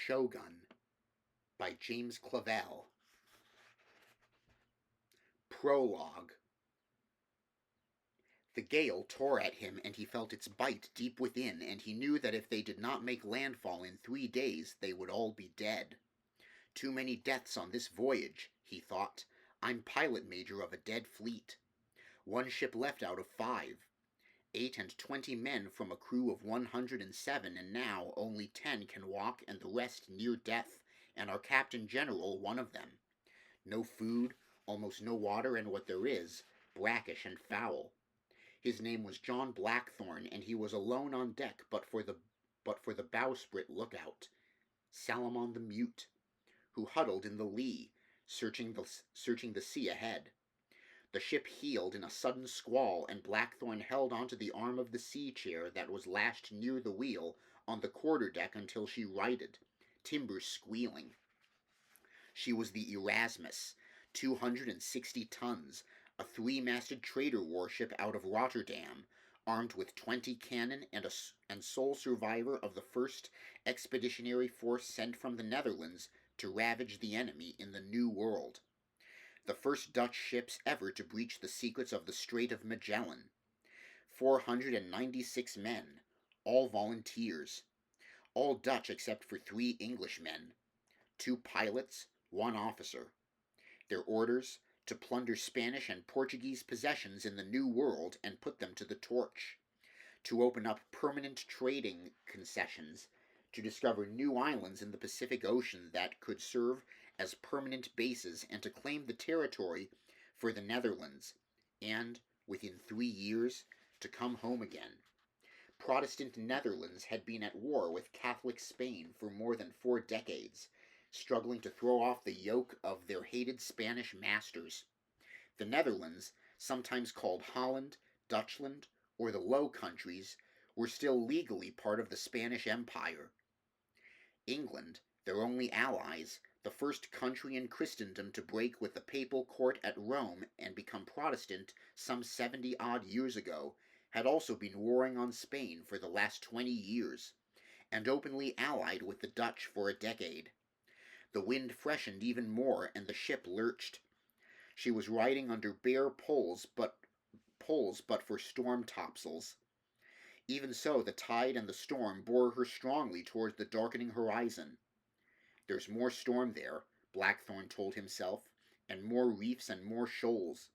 Shōgun by James Clavell. Prologue. The gale tore at him, and he felt its bite deep within, and he knew that if they did not make landfall in 3 days, they would all be dead. Too many deaths on this voyage, he thought. I'm pilot major of a dead fleet. 1 ship left out of 5. 28 men from a crew of 107, and now only 10 can walk and the rest near death, and our Captain General one of them. No food, almost no water, and what there is, brackish and foul. His name was John Blackthorne, and he was alone on deck but for the bowsprit lookout, Salomon the Mute, who huddled in the lee, searching the sea ahead. The ship heeled in a sudden squall, and Blackthorne held onto the arm of the sea chair that was lashed near the wheel on the quarter-deck until she righted, timbers squealing. She was the Erasmus, 260 tons, a 3-masted trader warship out of Rotterdam, armed with 20 cannon and sole survivor of the first expeditionary force sent from the Netherlands to ravage the enemy in the New World. The first Dutch ships ever to breach the secrets of the Strait of Magellan. 496 men, all volunteers. All Dutch except for 3 Englishmen. 2 pilots, 1 officer. Their orders, to plunder Spanish and Portuguese possessions in the New World and put them to the torch. To open up permanent trading concessions, to discover new islands in the Pacific Ocean that could serve as permanent bases, and to claim the territory for the Netherlands, and, within 3 years, to come home again. Protestant Netherlands had been at war with Catholic Spain for more than 4 decades, struggling to throw off the yoke of their hated Spanish masters. The Netherlands, sometimes called Holland, Dutchland, or the Low Countries, were still legally part of the Spanish Empire. England, their only allies, the first country in Christendom to break with the papal court at Rome and become Protestant some 70-odd years ago, had also been warring on Spain for the last 20 years, and openly allied with the Dutch for a decade. The wind freshened even more, and the ship lurched. She was riding under bare poles but for storm topsails. Even so, the tide and the storm bore her strongly towards the darkening horizon. There's more storm there, Blackthorne told himself, and more reefs and more shoals,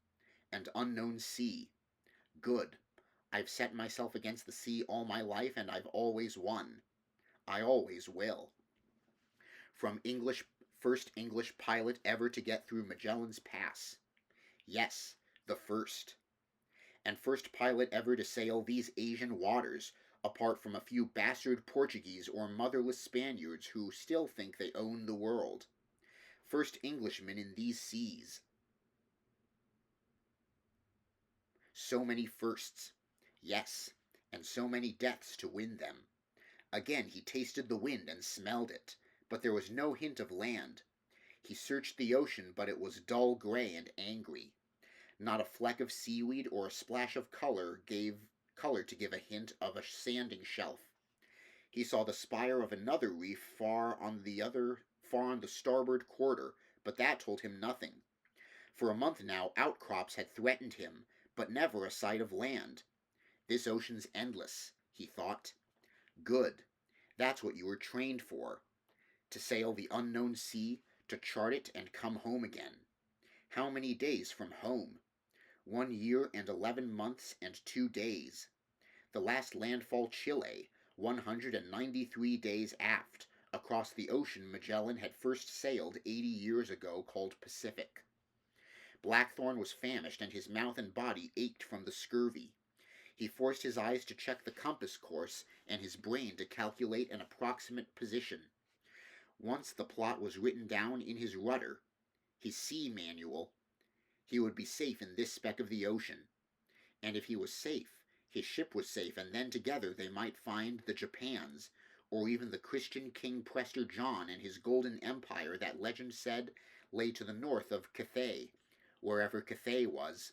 and unknown sea. Good. I've set myself against the sea all my life, and I've always won. I always will. From first English pilot ever to get through Magellan's Pass. Yes, the first. And first pilot ever to sail these Asian waters, apart from a few bastard Portuguese or motherless Spaniards who still think they own the world. First Englishman in these seas. So many firsts. Yes, and so many deaths to win them. Again he tasted the wind and smelled it, but there was no hint of land. He searched the ocean, but it was dull gray and angry. Not a fleck of seaweed or a splash of color to give a hint of a sanding shelf. He saw the spire of another reef far on the starboard quarter, but that told him nothing. For a month now outcrops had threatened him, but never a sight of land. This ocean's endless, he thought. Good. That's what you were trained for. To sail the unknown sea, to chart it and come home again. How many days from home? 1 year and 11 months and 2 days. The last landfall Chile, 193 days aft, across the ocean Magellan had first sailed 80 years ago, called Pacific. Blackthorne was famished, and his mouth and body ached from the scurvy. He forced his eyes to check the compass course, and his brain to calculate an approximate position. Once the plot was written down in his rudder, his sea manual, he would be safe in this speck of the ocean. And if he was safe, his ship was safe, and then together they might find the Japans, or even the Christian King Prester John and his golden empire that legend said lay to the north of Cathay, wherever Cathay was.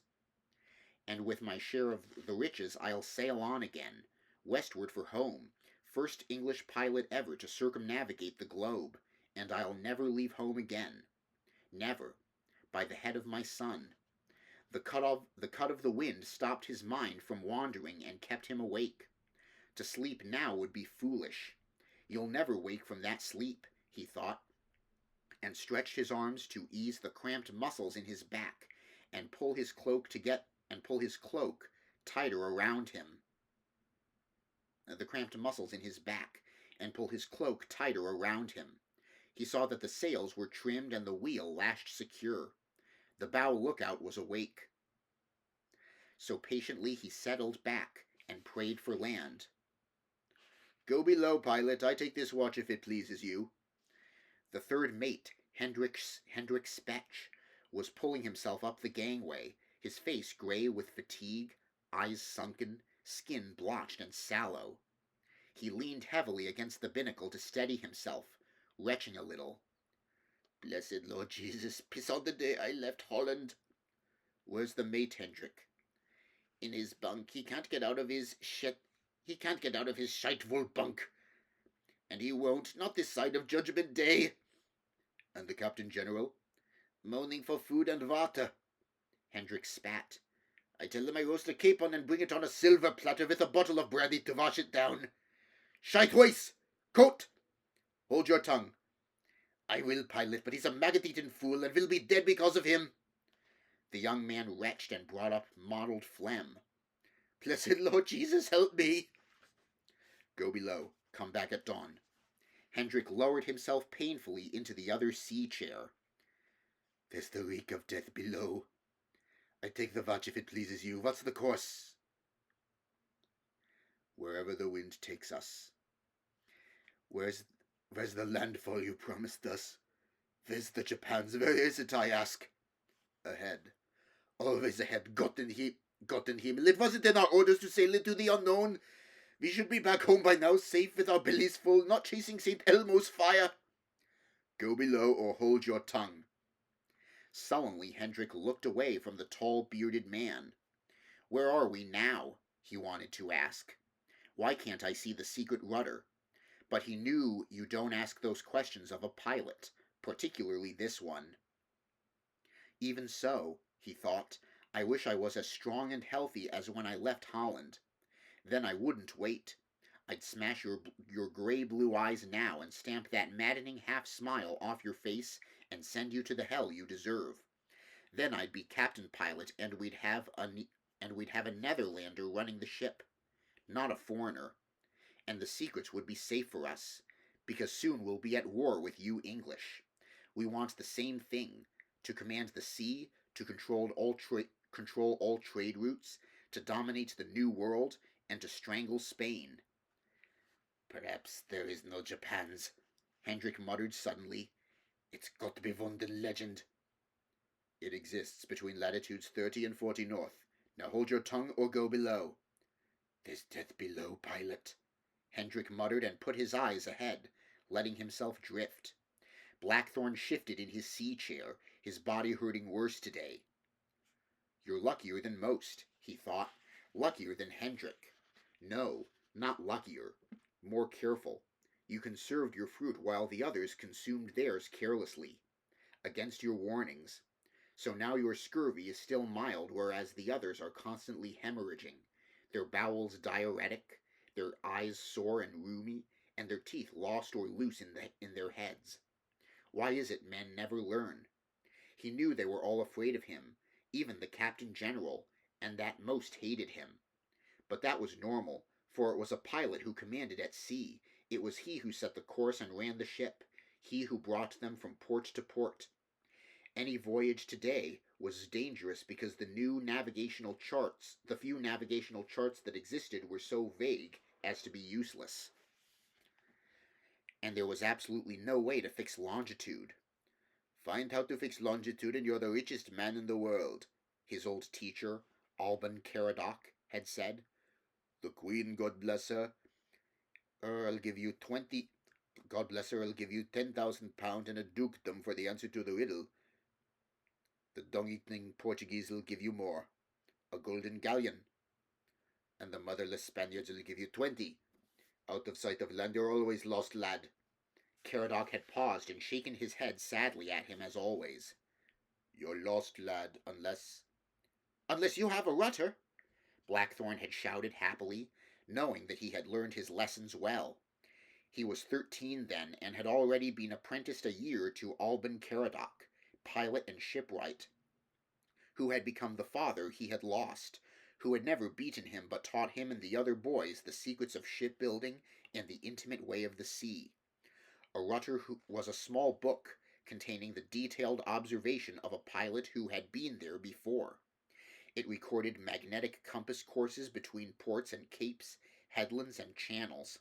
And with my share of the riches I'll sail on again, westward for home, First English pilot ever to circumnavigate the globe, and I'll never leave home again. Never. By the head of my son. The cut of the wind stopped his mind from wandering and kept him awake. To sleep now would be foolish. You'll never wake from that sleep, he thought, and stretched his arms to ease the cramped muscles in his back and pull his cloak tighter around him. The cramped muscles in his back and pull his cloak tighter around him. He saw that the sails were trimmed and the wheel lashed secure. The bow lookout was awake. So patiently he settled back and prayed for land. Go below, pilot. I take this watch if it pleases you. The third mate, Hendrik Spetch, was pulling himself up the gangway, his face gray with fatigue, eyes sunken, skin blotched and sallow. He leaned heavily against the binnacle to steady himself, retching a little. Blessed Lord Jesus, piss on the day I left Holland. Where's the mate, Hendrik? In his bunk. He can't get out of his shiteful bunk. And he won't, not this side of Judgment Day. And the Captain General? Moaning for food and water. Hendrik spat. I tell him I roast a capon and bring it on a silver platter with a bottle of brandy to wash it down. Shiteways! Coat! Hold your tongue. I will, pilot, but he's a maggot-eaten fool and will be dead because of him. The young man retched and brought up mottled phlegm. Blessed Lord Jesus, help me. Go below. Come back at dawn. Hendrik lowered himself painfully into the other sea chair. There's the reek of death below. I take the watch if it pleases you. What's the course? Wherever the wind takes us. Where's the landfall you promised us? Where's the Japans? Where is it, I ask? Ahead. Always ahead. Gott in Himmel. It wasn't in our orders to sail into the unknown. We should be back home by now, safe with our bellies full, not chasing St. Elmo's fire. Go below or hold your tongue. Sullenly, Hendrik looked away from the tall, bearded man. Where are we now? He wanted to ask. Why can't I see the secret rudder? But he knew you don't ask those questions of a pilot, particularly this one. Even so, he thought, I wish I was as strong and healthy as when I left Holland. Then I wouldn't wait. I'd smash your gray-blue eyes now and stamp that maddening half-smile off your face and send you to the hell you deserve. Then I'd be captain pilot and we'd have a Netherlander running the ship, not a foreigner. And the secrets would be safe for us, because soon we'll be at war with you English. We want the same thing, to command the sea, to control all trade routes, to dominate the New World, and to strangle Spain. Perhaps there is no Japans, Hendrik muttered suddenly. It's got to be one the legend. It exists between latitudes 30 and 40 north. Now hold your tongue or go below. There's death below, pilot. Hendrik muttered and put his eyes ahead, letting himself drift. Blackthorne shifted in his sea chair, his body hurting worse today. You're luckier than most, he thought. Luckier than Hendrik. No, not luckier. More careful. You conserved your fruit while the others consumed theirs carelessly, against your warnings. So now your scurvy is still mild, whereas the others are constantly hemorrhaging, their bowels diuretic, their eyes sore and rheumy, and their teeth lost or loose in their heads. Why is it men never learn? He knew they were all afraid of him, even the Captain General, and that most hated him. But that was normal, for it was a pilot who commanded at sea. It was he who set the course and ran the ship, he who brought them from port to port. Any voyage today was dangerous because the few navigational charts that existed were so vague as to be useless. And there was absolutely no way to fix longitude. Find how to fix longitude and you're the richest man in the world, his old teacher, Alban Caradoc, had said. The Queen, God bless her, I'll give you 10,000 pounds and a dukedom for the answer to the riddle. The dung-eating Portuguese will give you more, a golden galleon, and the motherless Spaniards will give you 20. Out of sight of land, you're always lost, lad. Caradoc had paused and shaken his head sadly at him as always. You're lost, lad, unless you have a rudder, Blackthorn had shouted happily, knowing that he had learned his lessons well. He was 13 then, and had already been apprenticed a year to Alban Caradoc, pilot and shipwright, who had become the father he had lost, who had never beaten him but taught him and the other boys the secrets of shipbuilding and the intimate way of the sea. A rudder was a small book containing the detailed observation of a pilot who had been there before. It recorded magnetic compass courses between ports and capes, headlands and channels.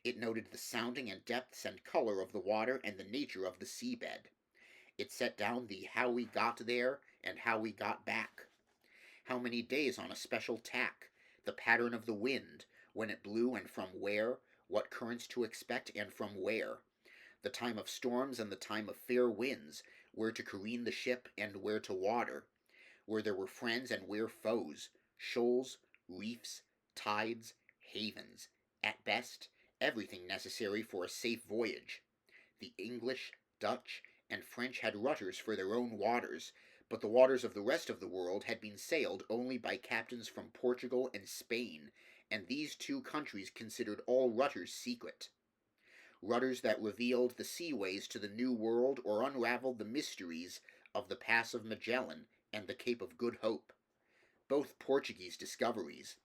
It noted the sounding and depths and color of the water and the nature of the seabed. It set down the how we got there and how we got back. How many days on a special tack, the pattern of the wind, when it blew and from where, what currents to expect and from where, the time of storms and the time of fair winds, where to careen the ship and where to water, where there were friends and where foes, shoals, reefs, tides, havens, at best, everything necessary for a safe voyage. The English, Dutch, and French had rudders for their own waters, but the waters of the rest of the world had been sailed only by captains from Portugal and Spain, and these two countries considered all rudders secret. Rudders that revealed the seaways to the New World or unraveled the mysteries of the Pass of Magellan and the Cape of Good Hope, both Portuguese discoveries,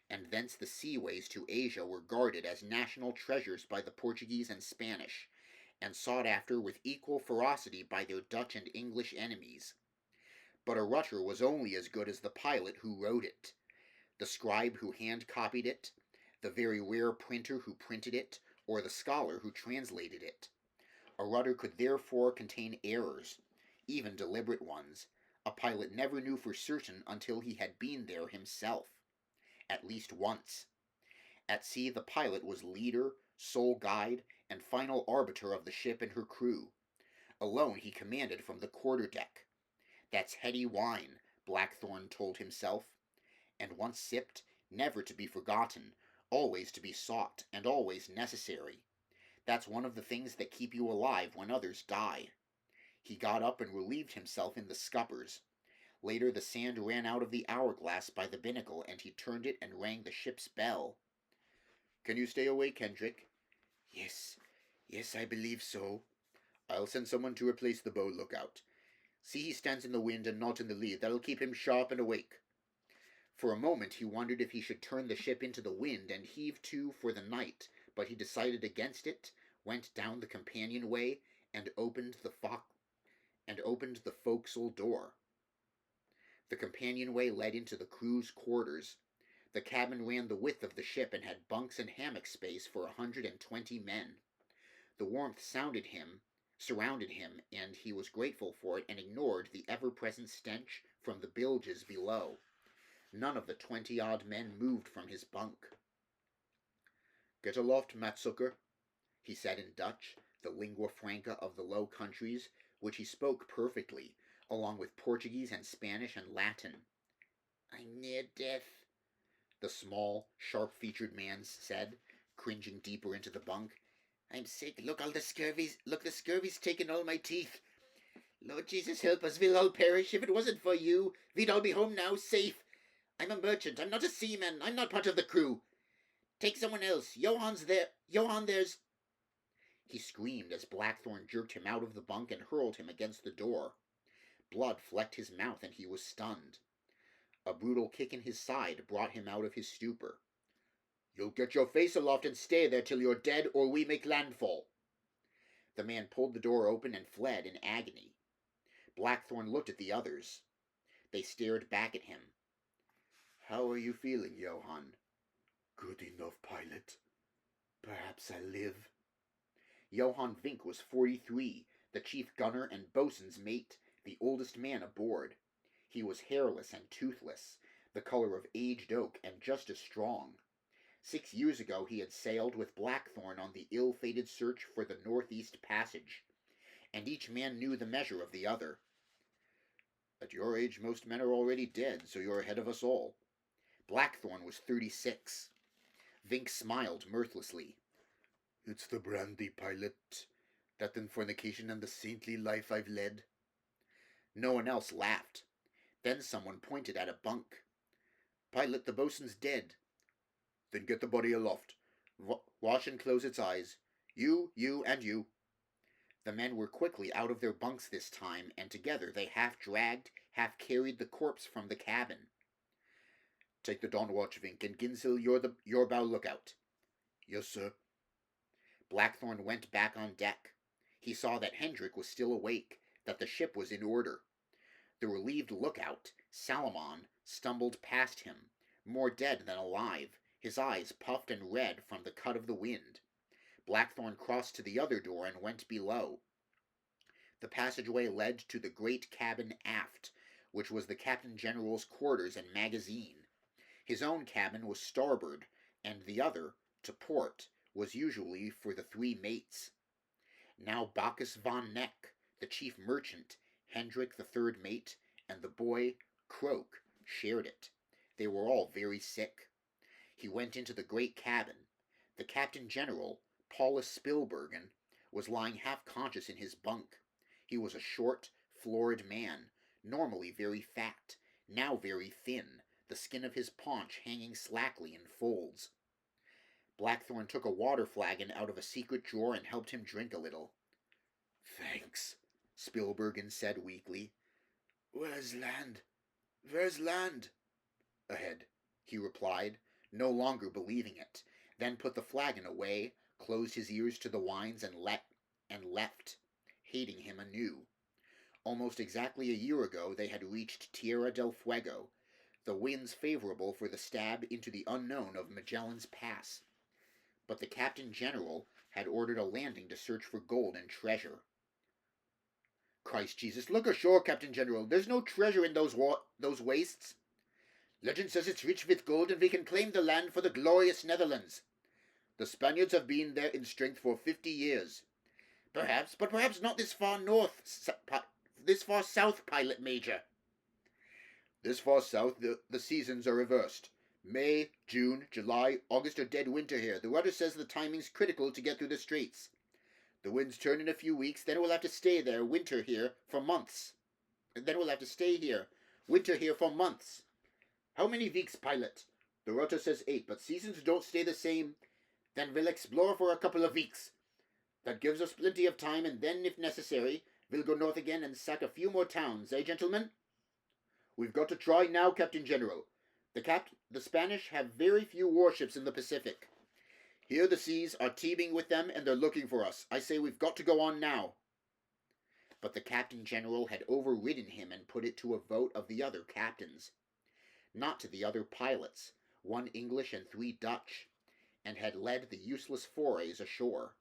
and thence the seaways to Asia were guarded as national treasures by the Portuguese and Spanish, and sought after with equal ferocity by their Dutch and English enemies. But a rudder was only as good as the pilot who wrote it, the scribe who hand-copied it, the very rare printer who printed it, or the scholar who translated it. A rudder could therefore contain errors, even deliberate ones. A pilot never knew for certain until he had been there himself, at least once. At sea the pilot was leader, sole guide, and final arbiter of the ship and her crew. Alone he commanded from the quarter-deck. That's heady wine, Blackthorn told himself, and once sipped, never to be forgotten, always to be sought, and always necessary. That's one of the things that keep you alive when others die. He got up and relieved himself in the scuppers. Later the sand ran out of the hourglass by the binnacle, and he turned it and rang the ship's bell. Can you stay awake, Hendrik? Yes, I believe so. I'll send someone to replace the bow lookout. See he stands in the wind and not in the lee. That'll keep him sharp and awake. For a moment he wondered if he should turn the ship into the wind and heave to for the night, but he decided against it, went down the companionway, and opened the forecastle door. The companionway led into the crew's quarters. The cabin ran the width of the ship and had bunks and hammock space for 120 men. The warmth surrounded him, and he was grateful for it and ignored the ever-present stench from the bilges below. None of the 20-odd men moved from his bunk. Get aloft, Matsucker, he said in Dutch, the lingua franca of the Low Countries, which he spoke perfectly, along with Portuguese and Spanish and Latin. I'm near death, the small, sharp-featured man said, cringing deeper into the bunk. I'm sick. Look, the scurvy's taken all my teeth. Lord Jesus help us, we'll all perish. If it wasn't for you, we'd all be home now, safe. I'm a merchant. I'm not a seaman. I'm not part of the crew. Take someone else. Johan, there's... He screamed as Blackthorn jerked him out of the bunk and hurled him against the door. Blood flecked his mouth and he was stunned. A brutal kick in his side brought him out of his stupor. You'll get your face aloft and stay there till you're dead, or we make landfall. The man pulled the door open and fled in agony. Blackthorn looked at the others. They stared back at him. How are you feeling, Johann? Good enough, pilot. Perhaps I live. Johann Vink was 43, the chief gunner and boatswain's mate, the oldest man aboard. He was hairless and toothless, the color of aged oak and just as strong. 6 years ago he had sailed with Blackthorn on the ill-fated search for the Northeast Passage, and each man knew the measure of the other. At your age most men are already dead, so you're ahead of us all. Blackthorn was 36. Vink smiled mirthlessly. It's the brandy, pilot. That and fornication and the saintly life I've led. No one else laughed. Then someone pointed at a bunk. Pilot, the bosun's dead. Then get the body aloft. Wash and close its eyes. You, and you. The men were quickly out of their bunks this time, and together they half dragged, half carried the corpse from the cabin. Take the dawn watch, Vink, and Ginzel, your bow lookout. Yes, sir. Blackthorn went back on deck. He saw that Hendrik was still awake, that the ship was in order. The relieved lookout, Salomon, stumbled past him, more dead than alive, his eyes puffed and red from the cut of the wind. Blackthorn crossed to the other door and went below. The passageway led to the great cabin aft, which was the Captain General's quarters and magazine. His own cabin was starboard, and the other, to port, was usually for the three mates. Now Bacchus von Neck, the chief merchant, Hendrik, the third mate, and the boy, Croak, shared it. They were all very sick. He went into the great cabin. The Captain General, Paulus Spilbergen, was lying half-conscious in his bunk. He was a short, florid man, normally very fat, now very thin, the skin of his paunch hanging slackly in folds. Blackthorn took a water flagon out of a secret drawer and helped him drink a little. Thanks, Spilbergen said weakly. Where's land? Where's land? Ahead, he replied, no longer believing it, then put the flagon away, closed his ears to the whines, and left, hating him anew. Almost exactly a year ago they had reached Tierra del Fuego, the winds favorable for the stab into the unknown of Magellan's Pass. But the Captain General had ordered a landing to search for gold and treasure. Christ Jesus, look ashore, Captain General. There's no treasure in those wastes. Legend says it's rich with gold and we can claim the land for the glorious Netherlands. The Spaniards have been there in strength for 50 years. Perhaps, but perhaps not this far south, Pilot Major. This far south, the seasons are reversed. May, June, July, August are dead winter here. The rudder says the timing's critical to get through the straits. The winds turn in a few weeks, then we'll have to stay there, winter here, for months. How many weeks, Pilot? The rudder says 8, but seasons don't stay the same. Then we'll explore for a couple of weeks. That gives us plenty of time, and then, if necessary, we'll go north again and sack a few more towns, eh, gentlemen? We've got to try now, Captain General. The Spanish have very few warships in the Pacific. Here the seas are teeming with them, and they're looking for us. I say we've got to go on now. But the Captain General had overridden him and put it to a vote of the other captains. Not to the other pilots, 1 English and 3 Dutch, and had led the useless forays ashore.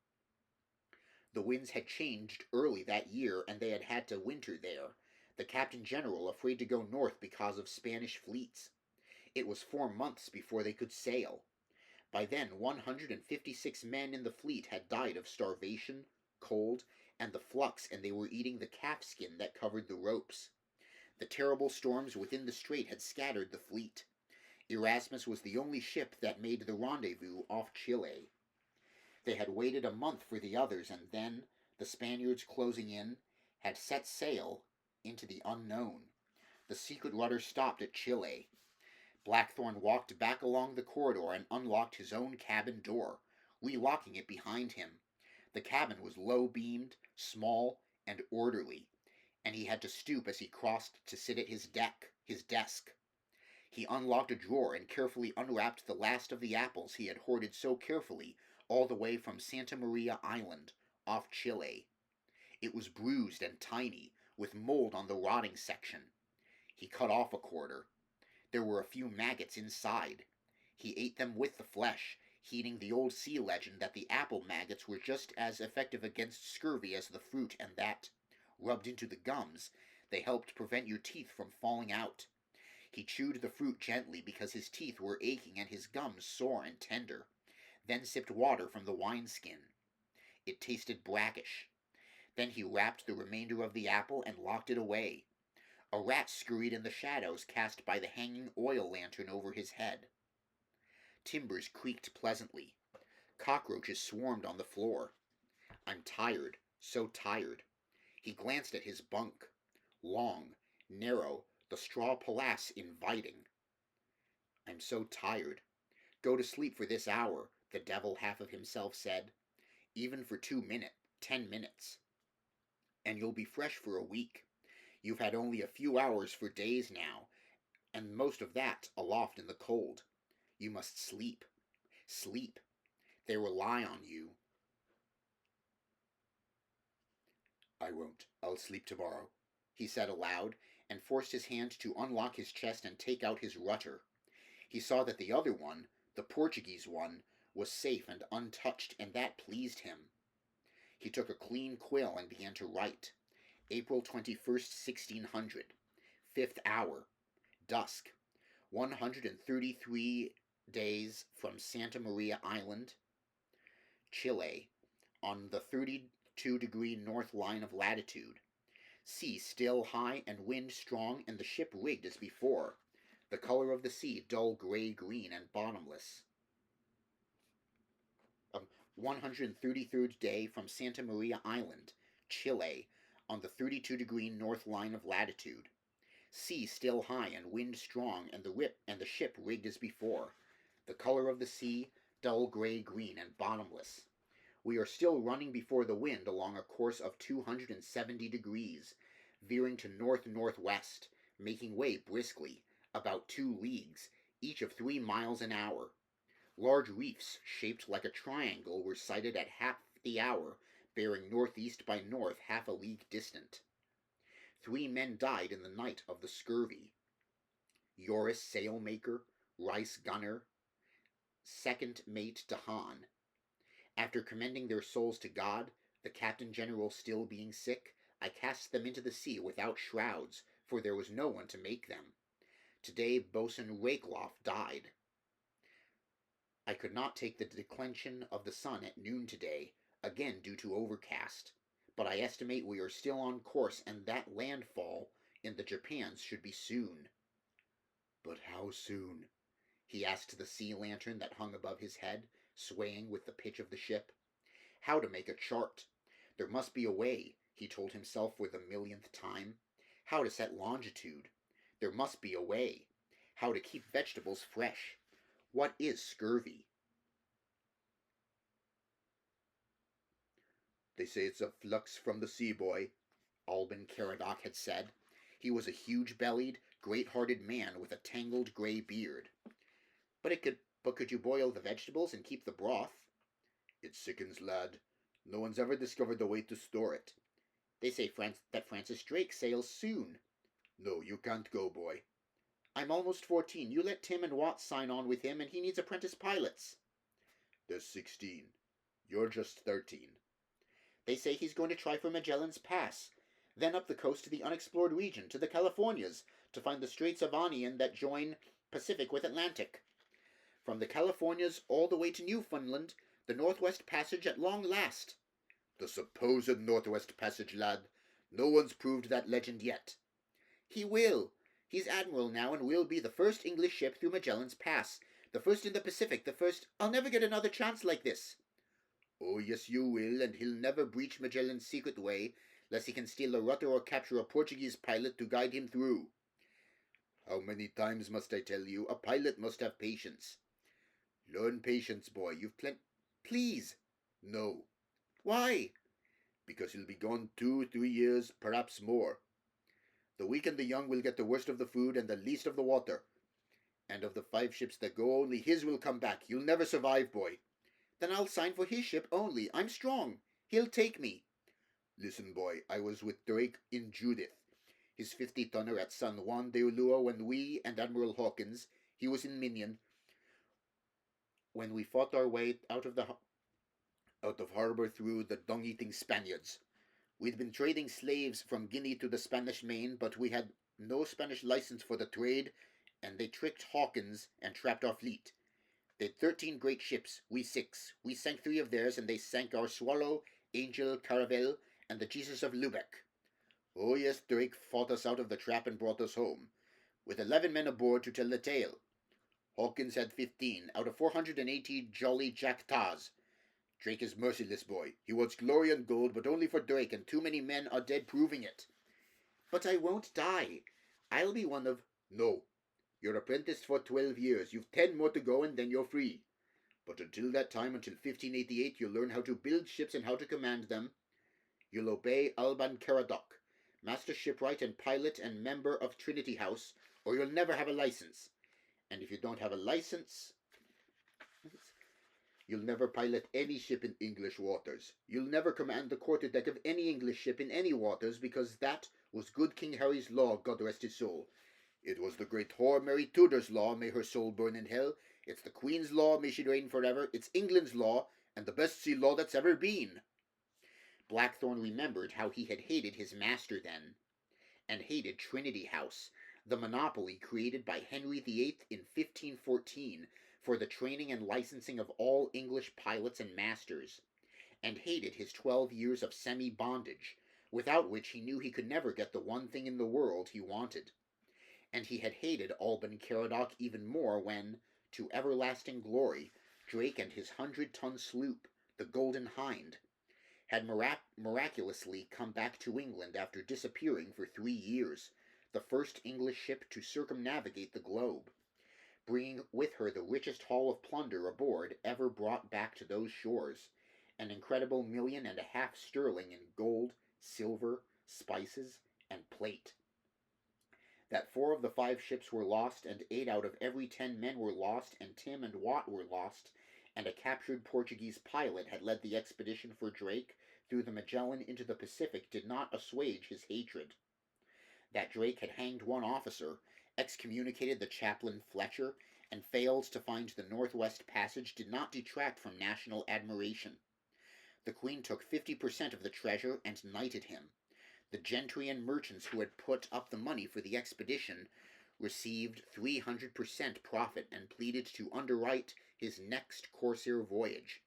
The winds had changed early that year, and they had had to winter there, the Captain General afraid to go north because of Spanish fleets. It was 4 months before they could sail. By then 156 men in the fleet had died of starvation, cold, and the flux, and they were eating the calfskin that covered the ropes. The terrible storms within the strait had scattered the fleet. Erasmus was the only ship that made the rendezvous off Chile. They had waited a month for the others, and then, the Spaniards closing in, had set sail into the unknown. The secret rudder stopped at Chile. Blackthorn walked back along the corridor and unlocked his own cabin door, relocking it behind him. The cabin was low-beamed, small, and orderly, and he had to stoop as he crossed to sit at his desk. He unlocked a drawer and carefully unwrapped the last of the apples he had hoarded so carefully all the way from Santa Maria Island, off Chile. It was bruised and tiny, with mold on the rotting section. He cut off a quarter. There were a few maggots inside. He ate them with the flesh, heeding the old sea legend that the apple maggots were just as effective against scurvy as the fruit, and that, rubbed into the gums, they helped prevent your teeth from falling out. He chewed the fruit gently because his teeth were aching and his gums sore and tender, then sipped water from the wineskin. It tasted brackish. Then he wrapped the remainder of the apple and locked it away. A rat scurried in the shadows cast by the hanging oil lantern over his head. Timbers creaked pleasantly. Cockroaches swarmed on the floor. I'm tired, so tired. He glanced at his bunk. Long, narrow, the straw palace inviting. I'm so tired. Go to sleep for this hour, the devil half of himself said. Even for 10 minutes. And you'll be fresh for a week. You've had only a few hours for days now, and most of that aloft in the cold. You must sleep. Sleep. They rely on you. I won't. I'll sleep tomorrow, he said aloud, and forced his hand to unlock his chest and take out his rutter. He saw that the other one, the Portuguese one, was safe and untouched, and that pleased him. He took a clean quill and began to write. April 21st, 1600. 5th hour. Dusk. 133 days from Santa Maria Island, Chile, on the 32-degree north line of latitude. Sea still high and wind strong, and the ship rigged as before. The color of the sea dull gray-green and bottomless. 133rd day from Santa Maria Island, Chile, on the 32-degree north line of latitude. Sea still high and wind strong, and the ship rigged as before. The color of the sea dull gray-green and bottomless. We are still running before the wind along a course of 270 degrees, veering to north-northwest, making way briskly, about 2 leagues, each of 3 miles an hour. Large reefs, shaped like a triangle, were sighted at half the hour, bearing northeast by north half a league distant. 3 men died in the night of the scurvy. Joris sailmaker, Rice gunner, second mate Dahan. After commending their souls to God, the captain general still being sick, I cast them into the sea without shrouds, for there was no one to make them. Today boatswain Rakeloff died. I could not take the declension of the sun at noon today, again due to overcast, but I estimate we are still on course, and that landfall in the Japans should be soon. But how soon? He asked the sea lantern that hung above his head, swaying with the pitch of the ship. How to make a chart. There must be a way, he told himself for the millionth time. How to set longitude. There must be a way. How to keep vegetables fresh. What is scurvy? They say it's a flux from the sea, boy, Alban Caradoc had said. He was a huge-bellied, great-hearted man with a tangled gray beard. But could you boil the vegetables and keep the broth? It sickens, lad. No one's ever discovered the way to store it. They say that Francis Drake sails soon. No, you can't go, boy. I'm almost 14. You let Tim and Watts sign on with him, and he needs apprentice pilots. They're 16. You're just 13. They say he's going to try for Magellan's Pass, then up the coast to the unexplored region, to the Californias, to find the Straits of Anian that join Pacific with Atlantic. From the Californias all the way to Newfoundland, the Northwest Passage at long last. The supposed Northwest Passage, lad. No one's proved that legend yet. He will. He's admiral now and will be the first English ship through Magellan's Pass. The first in the Pacific, the first. I'll never get another chance like this. Oh, yes, you will, and he'll never breach Magellan's secret way, lest he can steal a rudder or capture a Portuguese pilot to guide him through. How many times must I tell you? A pilot must have patience. Learn patience, boy. You've Please. No. Why? Because he'll be gone 2-3 years, perhaps more. The weak and the young will get the worst of the food and the least of the water. And of the 5 ships that go, only his will come back. You'll never survive, boy. Then I'll sign for his ship only. I'm strong. He'll take me. Listen, boy, I was with Drake in Judith, his 50-tonner at San Juan de Ulua when we and Admiral Hawkins, he was in Minion, when we fought our way out of harbor through the dung-eating Spaniards. We'd been trading slaves from Guinea to the Spanish Main, but we had no Spanish license for the trade, and they tricked Hawkins and trapped our fleet. They'd 13 great ships, we 6. We sank 3 of theirs, and they sank our Swallow, Angel, Caravel, and the Jesus of Lubeck. Oh yes, Drake fought us out of the trap and brought us home, with 11 men aboard to tell the tale. Hawkins had 15 out of 480 jolly jack-tars. Drake is merciless, boy. He wants glory and gold, but only for Drake, and too many men are dead proving it. But I won't die. I'll be one of... No. You're apprenticed for 12 years. You've 10 more to go, and then you're free. But until that time, until 1588, you'll learn how to build ships and how to command them. You'll obey Alban Caradoc, master shipwright and pilot and member of Trinity House, or you'll never have a license. And if you don't have a license, you'll never pilot any ship in English waters. You'll never command the quarterdeck of any English ship in any waters, because that was good King Harry's law, God rest his soul. It was the great whore Mary Tudor's law, may her soul burn in hell. It's the Queen's law, may she reign forever. It's England's law, and the best sea law that's ever been. Blackthorn remembered how he had hated his master then, and hated Trinity House, the monopoly created by Henry VIII in 1514 for the training and licensing of all English pilots and masters, and hated his 12 years of semi-bondage, without which he knew he could never get the one thing in the world he wanted. And he had hated Alban Caradoc even more when, to everlasting glory, Drake and his 100-ton sloop, the Golden Hind, had miraculously come back to England after disappearing for 3 years, the first English ship to circumnavigate the globe, bringing with her the richest haul of plunder aboard ever brought back to those shores, an incredible 1.5 million sterling in gold, silver, spices, and plate. That 4 of the 5 ships were lost, and 8 out of every 10 men were lost, and Tim and Watt were lost, and a captured Portuguese pilot had led the expedition for Drake through the Magellan into the Pacific did not assuage his hatred. That Drake had hanged one officer, excommunicated the chaplain Fletcher, and failed to find the Northwest Passage did not detract from national admiration. The Queen took 50% of the treasure and knighted him. The gentry and merchants who had put up the money for the expedition received 300% profit and pleaded to underwrite his next corsair voyage.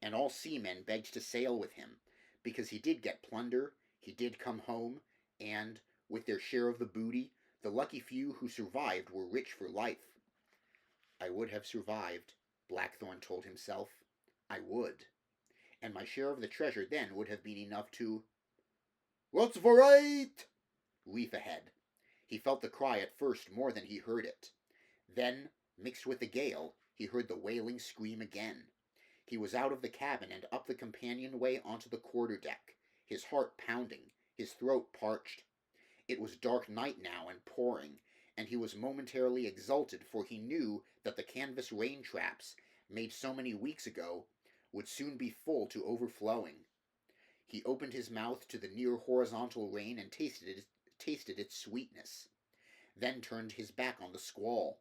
And all seamen begged to sail with him, because he did get plunder, he did come home, and, with their share of the booty, the lucky few who survived were rich for life. I would have survived, Blackthorn told himself. I would. And my share of the treasure then would have been enough to... "What's for right?" Reef ahead. He felt the cry at first more than he heard it. Then, mixed with the gale, he heard the wailing scream again. He was out of the cabin and up the companionway onto the quarterdeck, his heart pounding, his throat parched. It was dark night now and pouring, and he was momentarily exulted, for he knew that the canvas rain traps, made so many weeks ago, would soon be full to overflowing. He opened his mouth to the near horizontal rain and tasted its sweetness, then turned his back on the squall.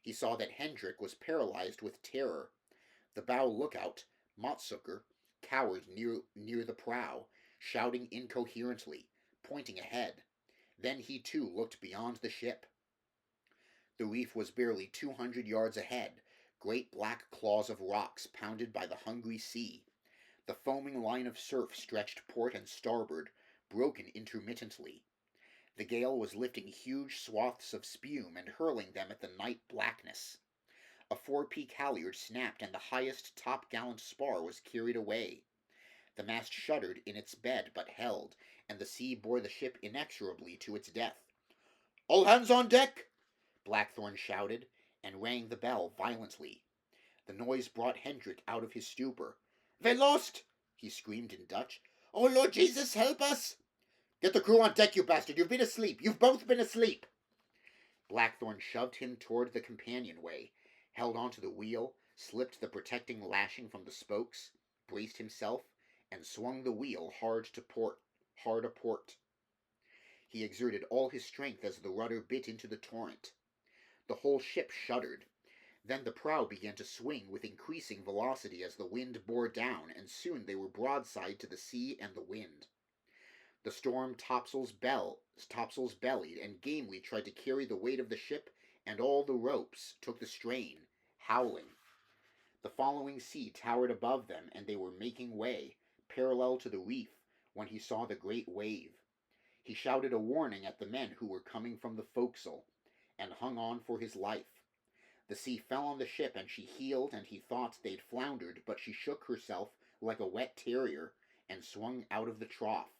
He saw that Hendrik was paralyzed with terror. The bow lookout, Motsucker, cowered near the prow, shouting incoherently, pointing ahead. Then he too looked beyond the ship. The reef was barely 200 yards ahead, great black claws of rocks pounded by the hungry sea. The foaming line of surf stretched port and starboard, broken intermittently. The gale was lifting huge swaths of spume and hurling them at the night blackness. A forepeak halyard snapped and the highest topgallant spar was carried away. The mast shuddered in its bed but held, and the sea bore the ship inexorably to its death. "All hands on deck!" Blackthorn shouted, and rang the bell violently. The noise brought Hendrik out of his stupor. "We're lost!" he screamed in Dutch. "Oh, Lord Jesus, help us!" "Get the crew on deck, you bastard! You've been asleep! You've both been asleep!" Blackthorn shoved him toward the companionway, held onto the wheel, slipped the protecting lashing from the spokes, braced himself, and swung the wheel hard aport. He exerted all his strength as the rudder bit into the torrent. The whole ship shuddered. Then the prow began to swing with increasing velocity as the wind bore down, and soon they were broadside to the sea and the wind. The storm topsails bellied and gamely tried to carry the weight of the ship, and all the ropes took the strain, howling. The following sea towered above them, and they were making way, parallel to the reef, when he saw the great wave. He shouted a warning at the men who were coming from the forecastle, and hung on for his life. The sea fell on the ship, and she heeled, and he thought they'd floundered, but she shook herself like a wet terrier and swung out of the trough.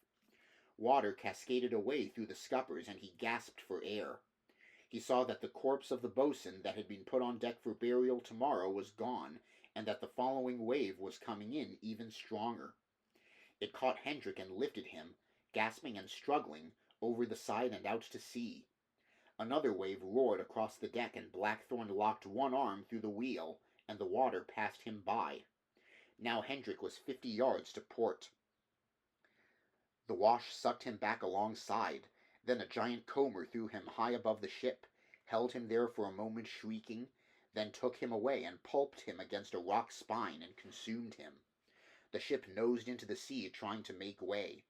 Water cascaded away through the scuppers, and he gasped for air. He saw that the corpse of the boatswain that had been put on deck for burial tomorrow was gone, and that the following wave was coming in even stronger. It caught Hendrik and lifted him, gasping and struggling, over the side and out to sea. Another wave roared across the deck, and Blackthorn locked one arm through the wheel, and the water passed him by. Now Hendrik was 50 yards to port. The wash sucked him back alongside. Then a giant comber threw him high above the ship, held him there for a moment shrieking, then took him away and pulped him against a rock spine and consumed him. The ship nosed into the sea, trying to make way.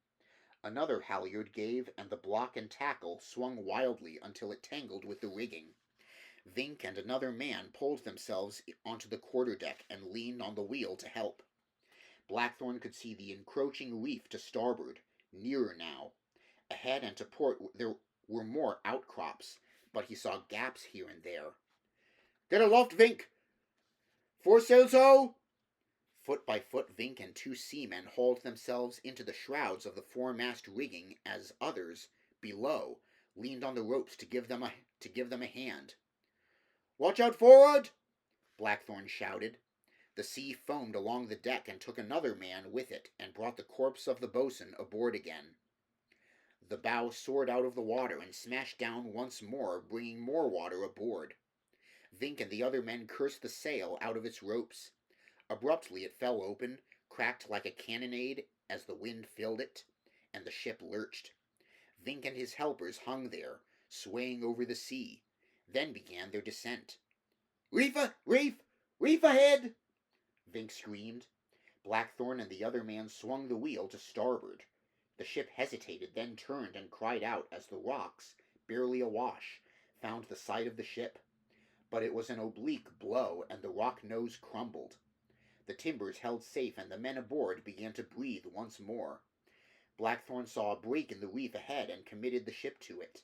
Another halyard gave, and the block and tackle swung wildly until it tangled with the rigging. Vink and another man pulled themselves onto the quarterdeck and leaned on the wheel to help. Blackthorn could see the encroaching reef to starboard, nearer now. Ahead and to port there were more outcrops, but he saw gaps here and there. "Get aloft, Vink! Foresails ho!" Foot by foot, Vink and two seamen hauled themselves into the shrouds of the foremast rigging as others, below, leaned on the ropes to give them a hand. "Watch out forward!" Blackthorn shouted. The sea foamed along the deck and took another man with it, and brought the corpse of the boatswain aboard again. The bow soared out of the water and smashed down once more, bringing more water aboard. Vink and the other men cursed the sail out of its ropes. Abruptly it fell open, cracked like a cannonade as the wind filled it, and the ship lurched. Vink and his helpers hung there, swaying over the sea. Then began their descent. "Reef ahead!" Vink screamed. Blackthorn and the other man swung the wheel to starboard. The ship hesitated, then turned and cried out as the rocks, barely awash, found the side of the ship. But it was an oblique blow, and the rock nose crumbled. The timbers held safe, and the men aboard began to breathe once more. Blackthorn saw a break in the reef ahead and committed the ship to it.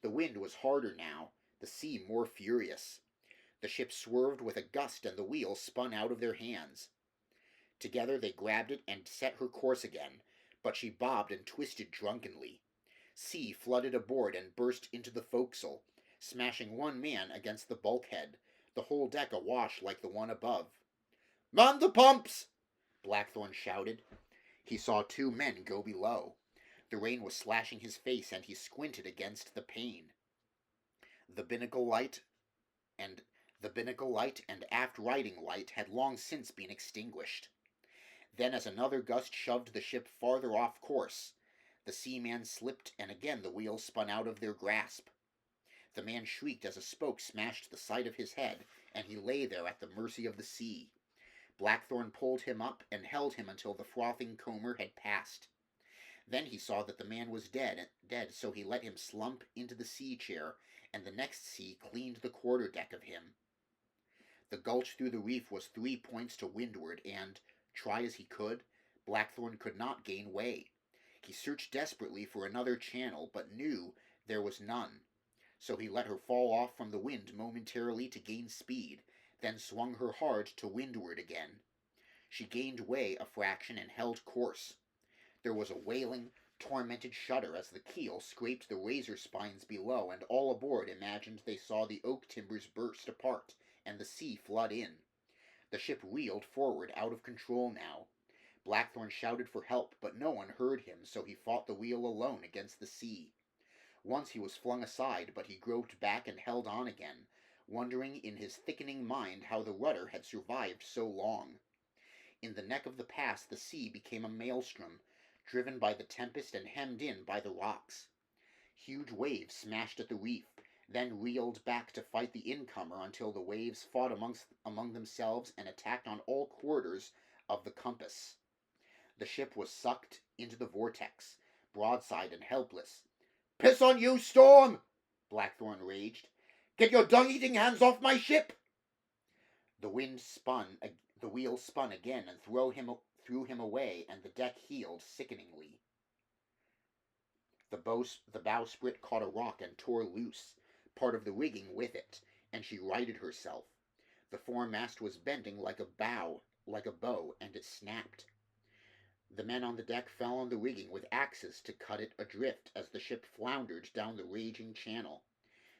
The wind was harder now, the sea more furious. The ship swerved with a gust, and the wheel spun out of their hands. Together they grabbed it and set her course again, but she bobbed and twisted drunkenly. Sea flooded aboard and burst into the forecastle, smashing one man against the bulkhead, the whole deck awash like the one above. "Man the pumps!" Blackthorn shouted. He saw two men go below. The rain was slashing his face, and he squinted against the pane. The binnacle light and aft riding light had long since been extinguished. Then, as another gust shoved the ship farther off course, the seaman slipped, and again the wheels spun out of their grasp. The man shrieked as a spoke smashed the side of his head, and he lay there at the mercy of the sea. Blackthorn pulled him up and held him until the frothing comber had passed. Then he saw that the man was dead, so he let him slump into the sea chair, and the next sea cleaned the quarterdeck of him. The gulch through the reef was 3 points to windward, and, try as he could, Blackthorn could not gain way. He searched desperately for another channel, but knew there was none. So he let her fall off from the wind momentarily to gain speed, then swung her hard to windward again. She gained way a fraction and held course. There was a wailing, tormented shudder as the keel scraped the razor spines below, and all aboard imagined they saw the oak timbers burst apart and the sea flood in. The ship reeled forward, out of control now. Blackthorn shouted for help, but no one heard him, so he fought the wheel alone against the sea. Once he was flung aside, but he groped back and held on again, wondering in his thickening mind how the rudder had survived so long. In the neck of the pass the sea became a maelstrom, driven by the tempest and hemmed in by the rocks. Huge waves smashed at the reef, then reeled back to fight the incomer until the waves fought among themselves and attacked on all quarters of the compass. The ship was sucked into the vortex, broadside and helpless. "Piss on you, storm!" Blackthorn raged. "Get your dung-eating hands off my ship!" The wheel spun again and threw him away, and the deck heeled sickeningly. The bowsprit caught a rock and tore loose, part of the rigging with it, and she righted herself. The foremast was bending like a bow, and it snapped. The men on the deck fell on the rigging with axes to cut it adrift as the ship floundered down the raging channel.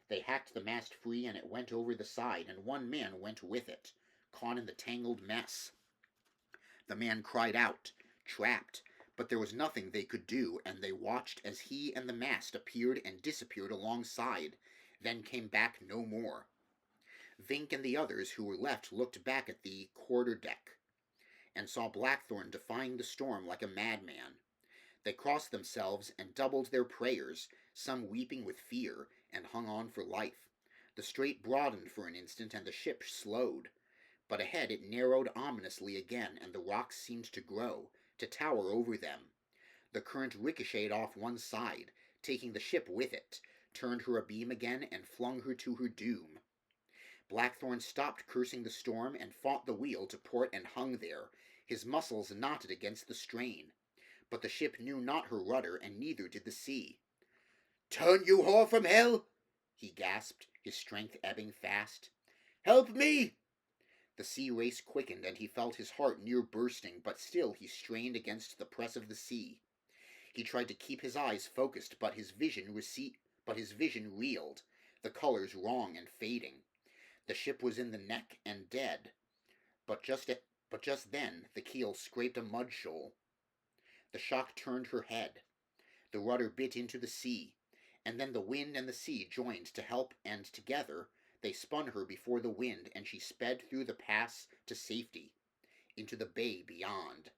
They hacked the mast free and it went over the side, and one man went with it, caught in the tangled mess. The man cried out, trapped, but there was nothing they could do, and they watched as he and the mast appeared and disappeared alongside, then came back no more. Vink and the others who were left looked back at the quarter-deck, and saw Blackthorn defying the storm like a madman. They crossed themselves and doubled their prayers, some weeping with fear, and hung on for life. The strait broadened for an instant, and the ship slowed. But ahead it narrowed ominously again, and the rocks seemed to grow, to tower over them. The current ricocheted off one side, taking the ship with it, turned her abeam again, and flung her to her doom. Blackthorn stopped cursing the storm and fought the wheel to port and hung there, his muscles knotted against the strain. But the ship knew not her rudder, and neither did the sea. "Turn, you whore from hell!" he gasped, his strength ebbing fast. "Help me!" The sea race quickened, and he felt his heart near bursting, but still he strained against the press of the sea. He tried to keep his eyes focused, but his vision reeled, the colors wrong and fading. The ship was in the neck and dead, but just then the keel scraped a mud shoal. The shock turned her head. The rudder bit into the sea, and then the wind and the sea joined to help, and together they spun her before the wind, and she sped through the pass to safety, into the bay beyond.